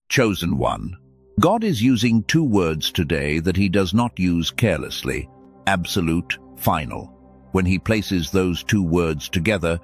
Chosen one. God is using two words today that he does not use carelessly: absolute, final. When he places those two words together,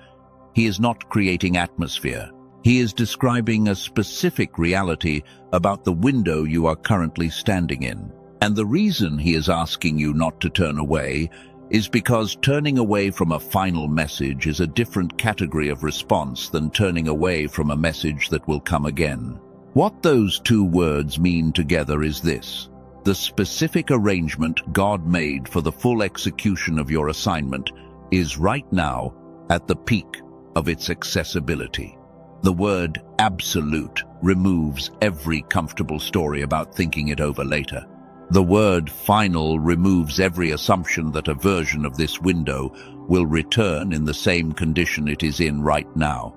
he is not creating atmosphere. He is describing a specific reality about the window you are currently standing in. And the reason he is asking you not to turn away is because turning away from a final message is a different category of response than turning away from a message that will come again. What those two words mean together is this: the specific arrangement God made for the full execution of your assignment is right now at the peak of its accessibility. The word absolute removes every comfortable story about thinking it over later. The word final removes every assumption that a version of this window will return in the same condition it is in right now.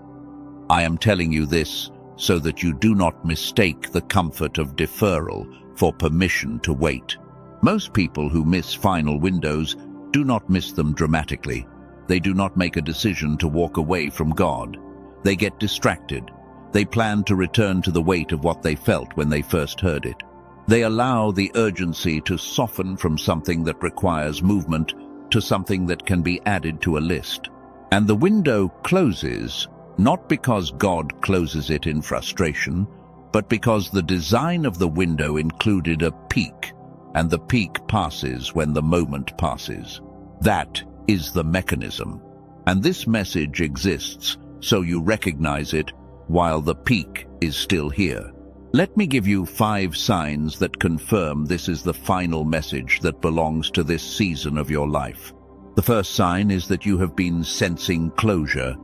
I am telling you this so that you do not mistake the comfort of deferral for permission to wait. Most people who miss final windows do not miss them dramatically. They do not make a decision to walk away from God. They get distracted. They plan to return to the weight of what they felt when they first heard it. They allow the urgency to soften from something that requires movement to something that can be added to a list. And the window closes, not because God closes it in frustration, but because the design of the window included a peak, and the peak passes when the moment passes. That is the mechanism. And this message exists so you recognize it while the peak is still here. Let me give you 5 signs that confirm this is the final message that belongs to this season of your life. The first sign is that you have been sensing closure,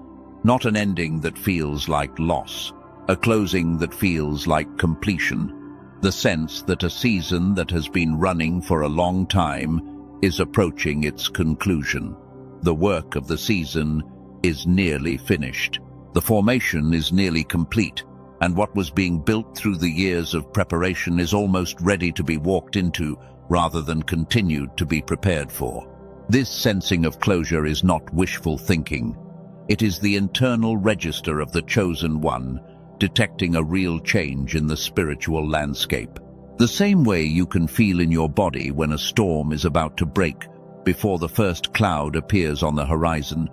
not an ending that feels like loss, a closing that feels like completion, the sense that a season that has been running for a long time is approaching its conclusion. The work of the season is nearly finished. The formation is nearly complete, and what was being built through the years of preparation is almost ready to be walked into rather than continued to be prepared for. This sensing of closure is not wishful thinking. It is the internal register of the chosen one, detecting a real change in the spiritual landscape. The same way you can feel in your body when a storm is about to break before the first cloud appears on the horizon,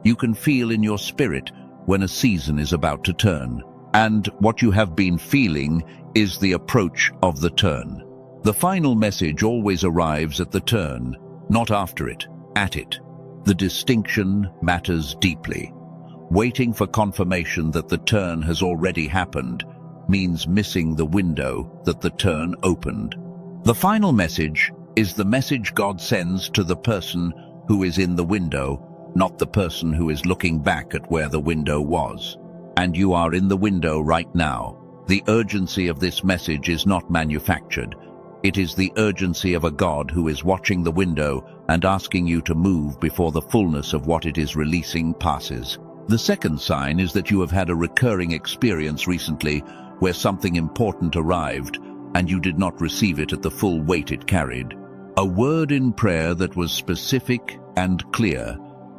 you can feel in your spirit when a season is about to turn. And what you have been feeling is the approach of the turn. The final message always arrives at the turn, not after it, at it. The distinction matters deeply. Waiting for confirmation that the turn has already happened means missing the window that the turn opened. The final message is the message God sends to the person who is in the window, not the person who is looking back at where the window was. And you are in the window right now. The urgency of this message is not manufactured. It is the urgency of a God who is watching the window and asking you to move before the fullness of what it is releasing passes. The second sign is that you have had a recurring experience recently where something important arrived and you did not receive it at the full weight it carried. A word in prayer that was specific and clear,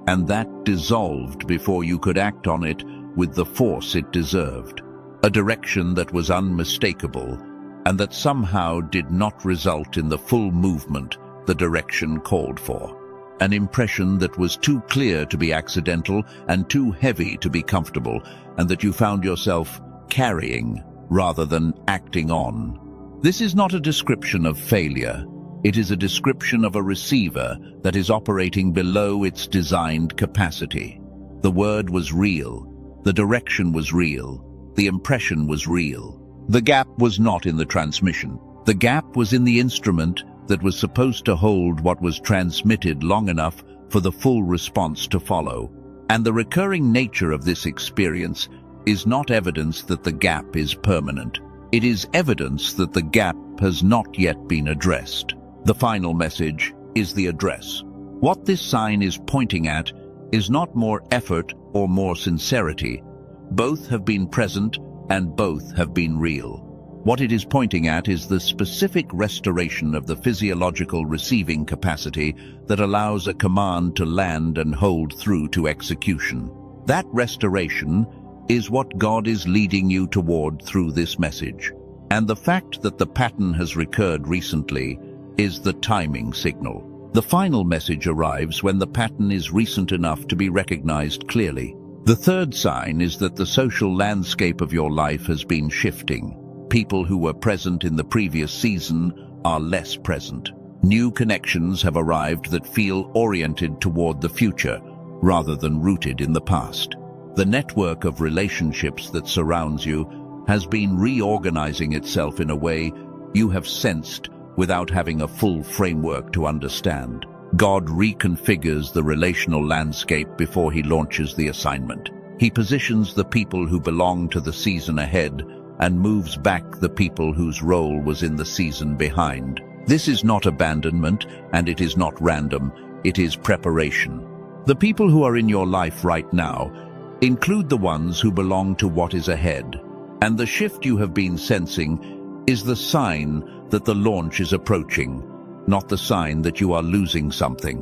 and that dissolved before you could act on it with the force it deserved. A direction that was unmistakable and that somehow did not result in the full movement the direction called for. An impression that was too clear to be accidental and too heavy to be comfortable, and that you found yourself carrying rather than acting on. This is not a description of failure. It is a description of a receiver that is operating below its designed capacity. The word was real. The direction was real. The impression was real. The gap was not in the transmission. The gap was in the instrument that was supposed to hold what was transmitted long enough for the full response to follow. And the recurring nature of this experience is not evidence that the gap is permanent. It is evidence that the gap has not yet been addressed. The final message is the address. What this sign is pointing at is not more effort or more sincerity. Both have been present and both have been real. What it is pointing at is the specific restoration of the physiological receiving capacity that allows a command to land and hold through to execution. That restoration is what God is leading you toward through this message. And the fact that the pattern has recurred recently is the timing signal. The final message arrives when the pattern is recent enough to be recognized clearly. The third sign is that the social landscape of your life has been shifting. People who were present in the previous season are less present. New connections have arrived that feel oriented toward the future rather than rooted in the past. The network of relationships that surrounds you has been reorganizing itself in a way you have sensed without having a full framework to understand. God reconfigures the relational landscape before he launches the assignment. He positions the people who belong to the season ahead and moves back the people whose role was in the season behind. This is not abandonment, and it is not random, it is preparation. The people who are in your life right now include the ones who belong to what is ahead, and the shift you have been sensing is the sign that the launch is approaching, not the sign that you are losing something.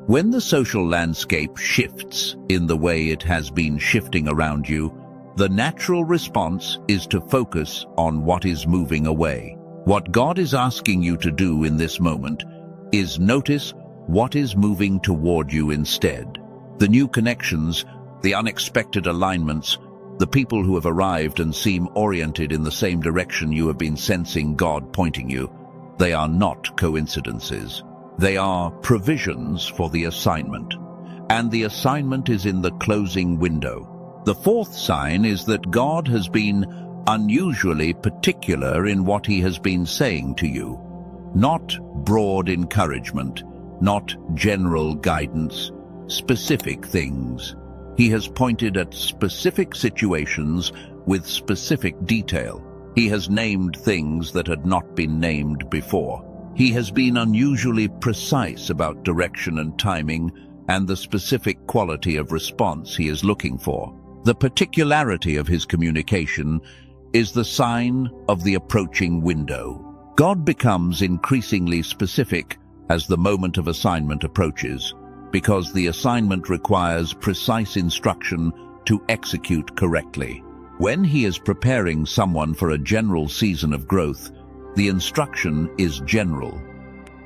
When the social landscape shifts in the way it has been shifting around you, the natural response is to focus on what is moving away. What God is asking you to do in this moment is notice what is moving toward you instead. The new connections, the unexpected alignments, the people who have arrived and seem oriented in the same direction you have been sensing God pointing you, they are not coincidences. They are provisions for the assignment. And the assignment is in the closing window. The fourth sign is that God has been unusually particular in what he has been saying to you. Not broad encouragement, not general guidance, specific things. He has pointed at specific situations with specific detail. He has named things that had not been named before. He has been unusually precise about direction and timing and the specific quality of response he is looking for. The particularity of his communication is the sign of the approaching window. God becomes increasingly specific as the moment of assignment approaches, because the assignment requires precise instruction to execute correctly. When he is preparing someone for a general season of growth, the instruction is general.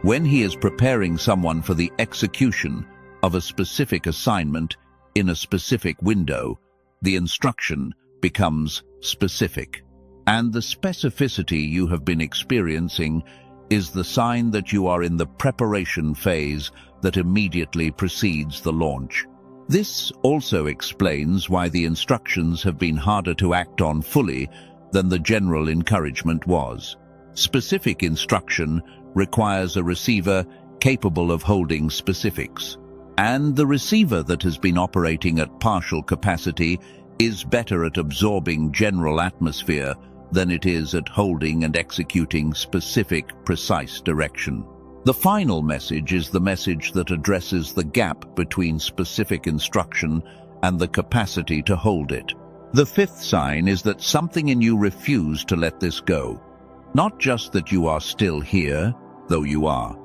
When he is preparing someone for the execution of a specific assignment in a specific window, the instruction becomes specific. And the specificity you have been experiencing is the sign that you are in the preparation phase that immediately precedes the launch. This also explains why the instructions have been harder to act on fully than the general encouragement was. Specific instruction requires a receiver capable of holding specifics. And the receiver that has been operating at partial capacity is better at absorbing general atmosphere than it is at holding and executing specific, precise direction. The final message is the message that addresses the gap between specific instruction and the capacity to hold it. The fifth sign is that something in you refused to let this go. Not just that you are still here, though you are.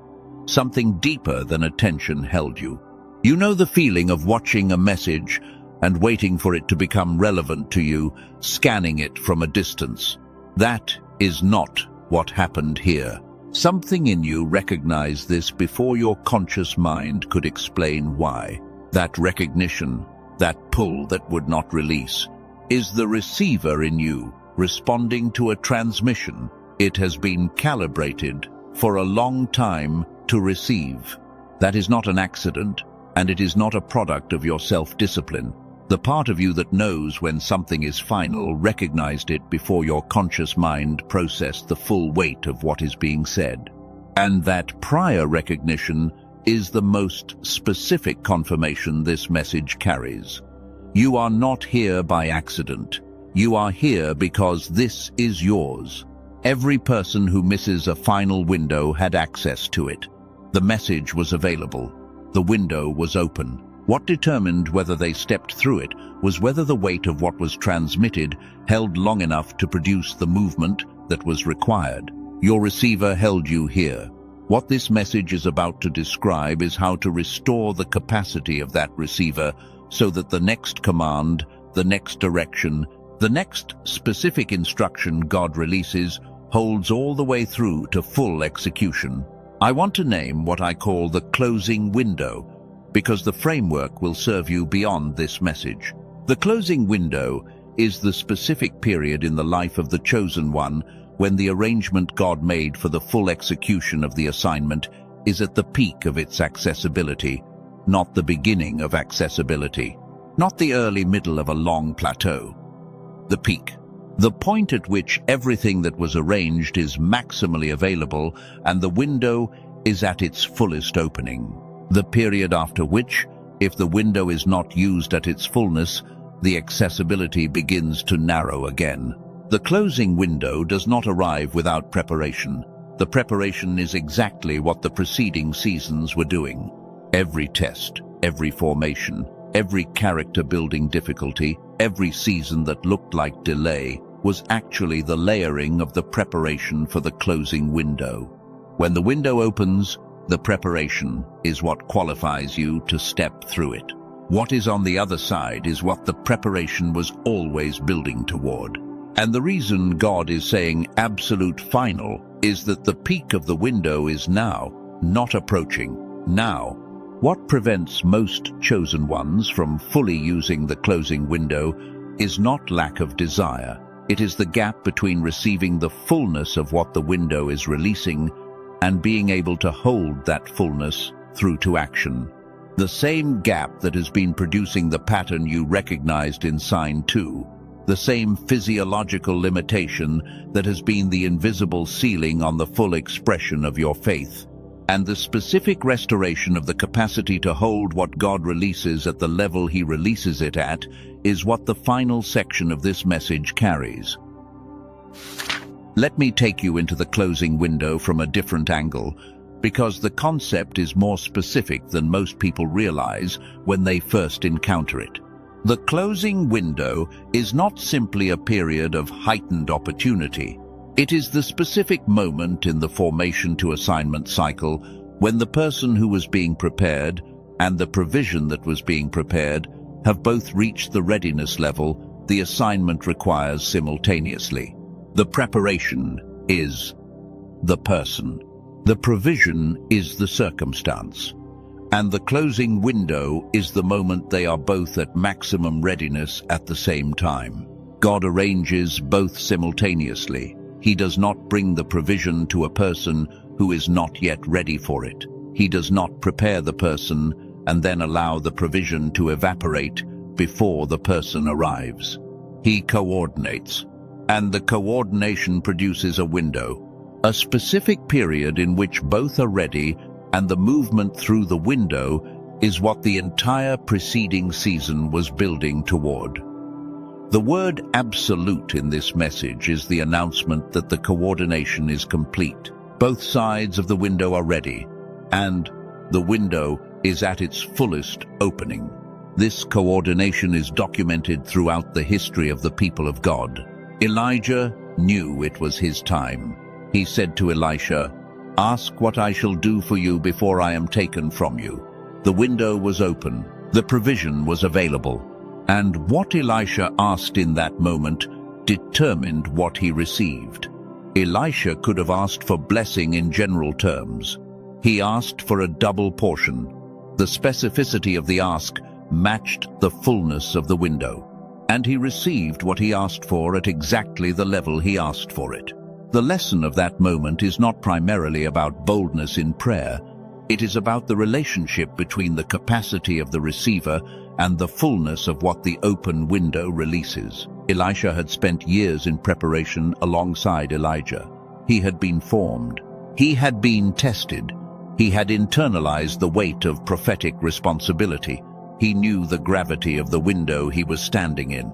Something deeper than attention held you. You know the feeling of watching a message and waiting for it to become relevant to you, scanning it from a distance. That is not what happened here. Something in you recognized this before your conscious mind could explain why. That recognition, that pull that would not release, is the receiver in you responding to a transmission it has been calibrated for a long time to receive. That is not an accident, and it is not a product of your self-discipline. The part of you that knows when something is final recognized it before your conscious mind processed the full weight of what is being said. And that prior recognition is the most specific confirmation this message carries. You are not here by accident. You are here because this is yours. Every person who misses a final window had access to it. The message was available. The window was open. What determined whether they stepped through it was whether the weight of what was transmitted held long enough to produce the movement that was required. Your receiver held you here. What this message is about to describe is how to restore the capacity of that receiver so that the next command, the next direction, the next specific instruction God releases holds all the way through to full execution. I want to name what I call the closing window, because the framework will serve you beyond this message. The closing window is the specific period in the life of the chosen one when the arrangement God made for the full execution of the assignment is at the peak of its accessibility, not the beginning of accessibility, not the early middle of a long plateau. The peak. The point at which everything that was arranged is maximally available and the window is at its fullest opening. The period after which, if the window is not used at its fullness, the accessibility begins to narrow again. The closing window does not arrive without preparation. The preparation is exactly what the preceding seasons were doing. Every test, every formation, every character-building difficulty, every season that looked like delay was actually the layering of the preparation for the closing window. When the window opens, the preparation is what qualifies you to step through it. What is on the other side is what the preparation was always building toward. And the reason God is saying absolute final is that the peak of the window is now, not approaching. Now, what prevents most chosen ones from fully using the closing window is not lack of desire. It is the gap between receiving the fullness of what the window is releasing and being able to hold that fullness through to action. The same gap that has been producing the pattern you recognized in sign 2, the same physiological limitation that has been the invisible ceiling on the full expression of your faith, and the specific restoration of the capacity to hold what God releases at the level He releases it at is what the final section of this message carries. Let me take you into the closing window from a different angle, because the concept is more specific than most people realize when they first encounter it. The closing window is not simply a period of heightened opportunity. It is the specific moment in the formation to assignment cycle when the person who was being prepared and the provision that was being prepared have both reached the readiness level the assignment requires simultaneously. The preparation is the person. The provision is the circumstance. And the closing window is the moment they are both at maximum readiness at the same time. God arranges both simultaneously. He does not bring the provision to a person who is not yet ready for it. He does not prepare the person and then allow the provision to evaporate before the person arrives. He coordinates, and the coordination produces a window, a specific period in which both are ready, and the movement through the window is what the entire preceding season was building toward. The word absolute in this message is the announcement that the coordination is complete. Both sides of the window are ready, and the window is at its fullest opening. This coordination is documented throughout the history of the people of God. Elijah knew it was his time. He said to Elisha, "Ask what I shall do for you before I am taken from you." The window was open. The provision was available. And what Elisha asked in that moment determined what he received. Elisha could have asked for blessing in general terms. He asked for a double portion. The specificity of the ask matched the fullness of the window, and he received what he asked for at exactly the level he asked for it. The lesson of that moment is not primarily about boldness in prayer. It is about the relationship between the capacity of the receiver and the fullness of what the open window releases. Elisha had spent years in preparation alongside Elijah. He had been formed. He had been tested. He had internalized the weight of prophetic responsibility. He knew the gravity of the window he was standing in.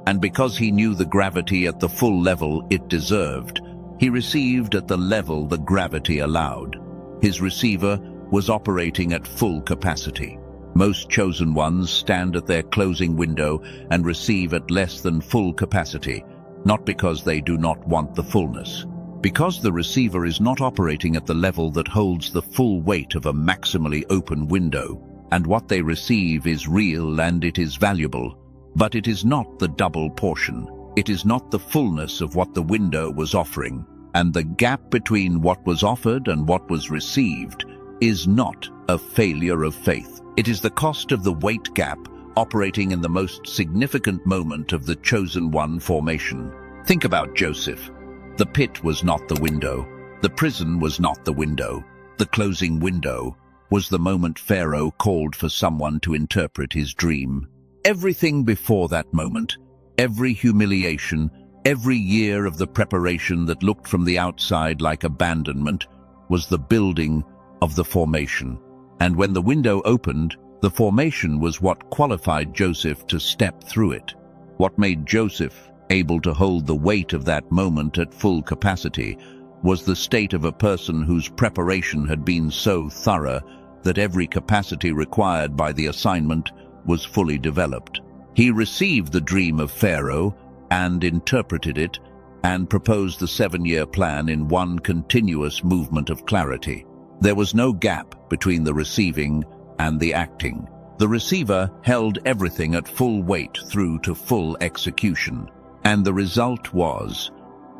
And because he knew the gravity at the full level it deserved, he received at the level the gravity allowed. His receiver was operating at full capacity. Most chosen ones stand at their closing window and receive at less than full capacity, not because they do not want the fullness. Because the receiver is not operating at the level that holds the full weight of a maximally open window, and what they receive is real and it is valuable, but it is not the double portion. It is not the fullness of what the window was offering. And the gap between what was offered and what was received is not a failure of faith. It is the cost of the weight gap operating in the most significant moment of the chosen one formation. Think about Joseph. The pit was not the window. The prison was not the window. The closing window was the moment Pharaoh called for someone to interpret his dream. Everything before that moment, every humiliation, every year of the preparation that looked from the outside like abandonment, was the building of the formation. And when the window opened, the formation was what qualified Joseph to step through it. What made Joseph able to hold the weight of that moment at full capacity was the state of a person whose preparation had been so thorough that every capacity required by the assignment was fully developed. He received the dream of Pharaoh and interpreted it and proposed the 7-year plan in one continuous movement of clarity. There was no gap between the receiving and the acting. The receiver held everything at full weight through to full execution, and the result was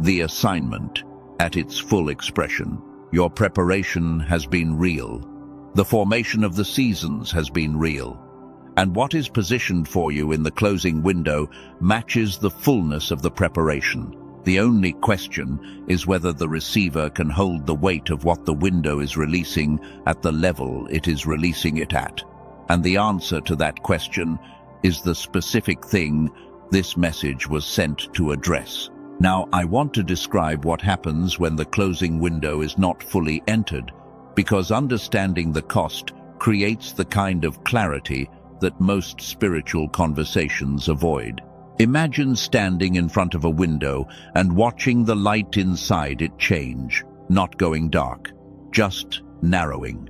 the assignment at its full expression. Your preparation has been real. The formation of the seasons has been real. And what is positioned for you in the closing window matches the fullness of the preparation. The only question is whether the receiver can hold the weight of what the window is releasing at the level it is releasing it at. And the answer to that question is the specific thing this message was sent to address. Now, I want to describe what happens when the closing window is not fully entered, because understanding the cost creates the kind of clarity that most spiritual conversations avoid. Imagine standing in front of a window and watching the light inside it change, not going dark, just narrowing.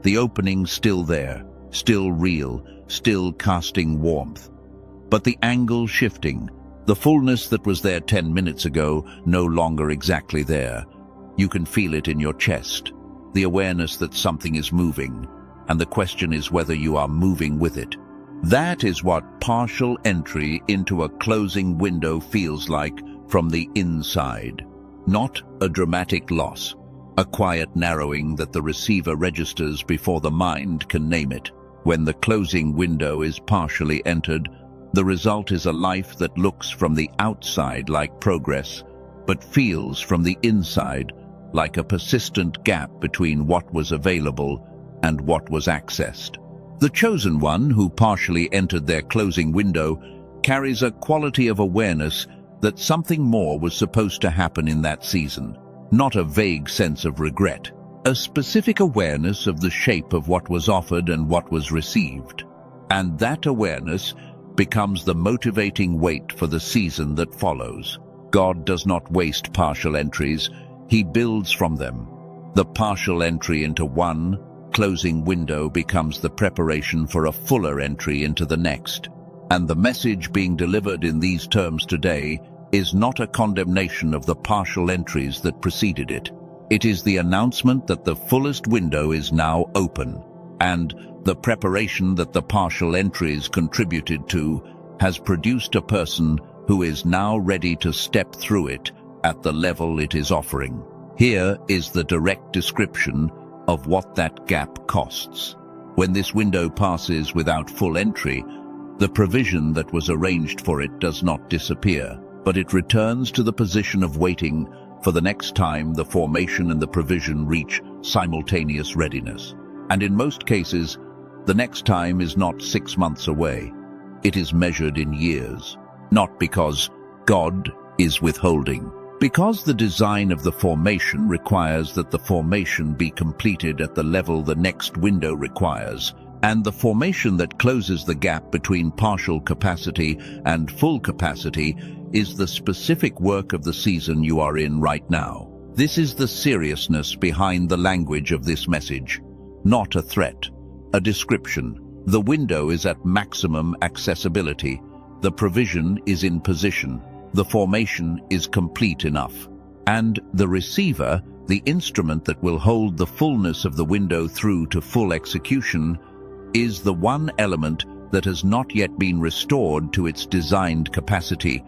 The opening still there, still real, still casting warmth. But the angle shifting, the fullness that was there 10 minutes ago, no longer exactly there. You can feel it in your chest, the awareness that something is moving, and the question is whether you are moving with it. That is what partial entry into a closing window feels like from the inside. Not a dramatic loss, a quiet narrowing that the receiver registers before the mind can name it. When the closing window is partially entered, the result is a life that looks from the outside like progress, but feels from the inside like a persistent gap between what was available and what was accessed. The chosen one who partially entered their closing window carries a quality of awareness that something more was supposed to happen in that season, not a vague sense of regret, a specific awareness of the shape of what was offered and what was received. And that awareness becomes the motivating weight for the season that follows. God does not waste partial entries, He builds from them. The partial entry into one closing window becomes the preparation for a fuller entry into the next. And the message being delivered in these terms today is not a condemnation of the partial entries that preceded it. It is the announcement that the fullest window is now open, and the preparation that the partial entries contributed to has produced a person who is now ready to step through it at the level it is offering. Here is the direct description of what that gap costs. When this window passes without full entry, the provision that was arranged for it does not disappear, but it returns to the position of waiting for the next time the formation and the provision reach simultaneous readiness. And in most cases, the next time is not 6 months away. It is measured in years, not because God is withholding. Because the design of the formation requires that the formation be completed at the level the next window requires, and the formation that closes the gap between partial capacity and full capacity is the specific work of the season you are in right now. This is the seriousness behind the language of this message, not a threat, a description. The window is at maximum accessibility. The provision is in position. The formation is complete enough. And the receiver, the instrument that will hold the fullness of the window through to full execution, is the one element that has not yet been restored to its designed capacity,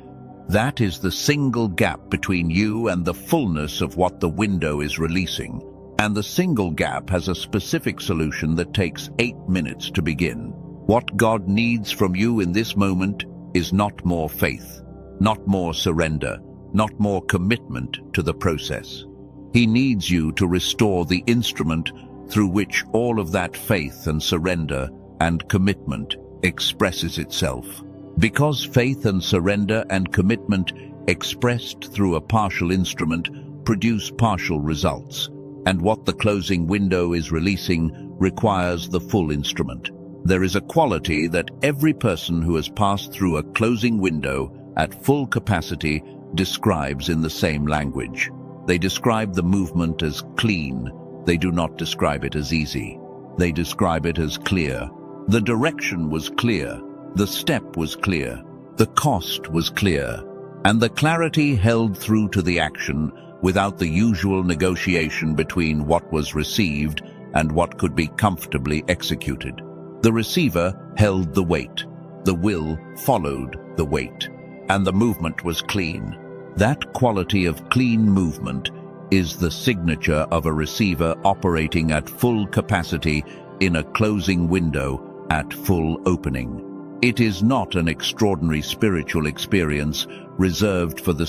That is the single gap between you and the fullness of what the window is releasing. And the single gap has a specific solution that takes 8 minutes to begin. What God needs from you in this moment is not more faith, not more surrender, not more commitment to the process. He needs you to restore the instrument through which all of that faith and surrender and commitment expresses itself. Because faith and surrender and commitment expressed through a partial instrument produce partial results, and what the closing window is releasing requires the full instrument. There is a quality that every person who has passed through a closing window at full capacity describes in the same language. They describe the movement as clean. They do not describe it as easy. They describe it as clear. The direction was clear. The step was clear. The cost was clear. And the clarity held through to the action without the usual negotiation between what was received and what could be comfortably executed. The receiver held the weight. The will followed the weight. And the movement was clean. That quality of clean movement is the signature of a receiver operating at full capacity in a closing window at full opening. It is not an extraordinary spiritual experience reserved for the